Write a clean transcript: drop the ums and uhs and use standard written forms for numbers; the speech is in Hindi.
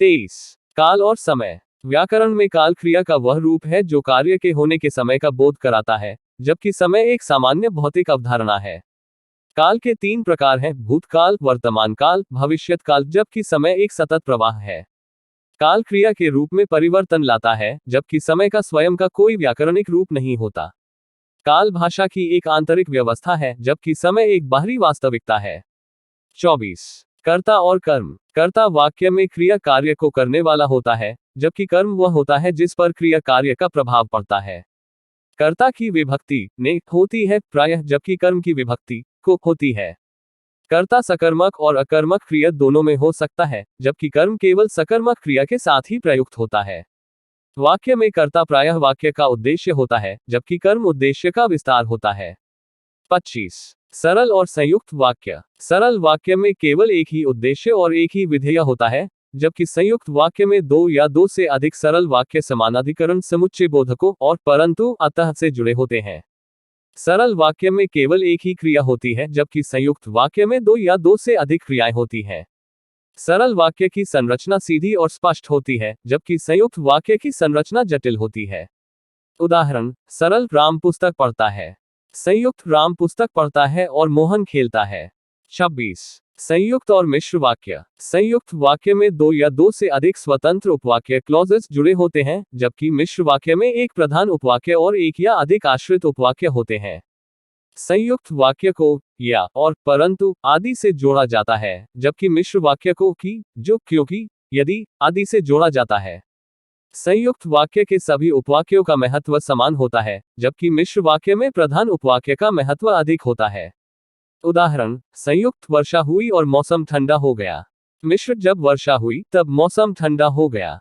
23। काल और समय। व्याकरण में काल क्रिया का वह रूप है जो कार्य के होने के समय का बोध कराता है, जबकि समय एक सामान्य भौतिक अवधारणा है। काल के 3 प्रकार हैं: भूतकाल, वर्तमान काल, भविष्यत काल, जबकि समय एक सतत प्रवाह है। काल क्रिया के रूप में परिवर्तन लाता है, जबकि समय का स्वयं का कोई व्याकरणिक रूप नहीं होता। काल भाषा की एक आंतरिक व्यवस्था है, जबकि समय एक बाहरी वास्तविकता है। 24। कर्ता और कर्म। कर्ता वाक्य में क्रिया कार्य को करने वाला होता है, जबकि कर्म वह होता है जिस पर क्रिया कार्य का प्रभाव पड़ता है। कर्ता की विभक्ति ने होती है प्रायः, जबकि कर्म की विभक्ति को होती है। कर्ता सकर्मक और अकर्मक क्रिया दोनों में हो सकता है, जबकि कर्म केवल सकर्मक क्रिया के साथ ही प्रयुक्त होता है। वाक्य में कर्ता प्रायः वाक्य का उद्देश्य होता है, जबकि कर्म उद्देश्य का विस्तार होता है। 25। सरल और संयुक्त वाक्य। सरल वाक्य में केवल एक ही उद्देश्य और एक ही विधेय होता है, जबकि संयुक्त वाक्य में 2 या 2 से अधिक सरल वाक्य समानाधिकरण समुच्चय बोधकों और परंतु अतः से जुड़े होते हैं। सरल वाक्य में केवल एक ही क्रिया होती है, जबकि संयुक्त वाक्य में 2 या 2 से अधिक क्रियाएं होती हैं। सरल वाक्य की संरचना सीधी और स्पष्ट होती है, जबकि संयुक्त वाक्य की संरचना जटिल होती है। उदाहरण: सरल राम पुस्तक पढ़ता है, संयुक्त राम पुस्तक पढ़ता है और मोहन खेलता है। 26। संयुक्त और मिश्र वाक्य। संयुक्त वाक्य में 2 या 2 से अधिक स्वतंत्र उपवाक्य क्लॉजेस जुड़े होते हैं, जबकि मिश्र वाक्य में एक प्रधान उपवाक्य और एक या अधिक आश्रित उपवाक्य होते हैं। संयुक्त वाक्य को या और परंतु आदि से जोड़ा जाता है, जबकि मिश्र वाक्य को कि, जो, क्योंकि, यदि आदि से जोड़ा जाता है। संयुक्त वाक्य के सभी उपवाक्यों का महत्व समान होता है, जबकि मिश्र वाक्य में प्रधान उपवाक्य का महत्व अधिक होता है। उदाहरण: संयुक्त वर्षा हुई और मौसम ठंडा हो गया। मिश्र जब वर्षा हुई तब मौसम ठंडा हो गया।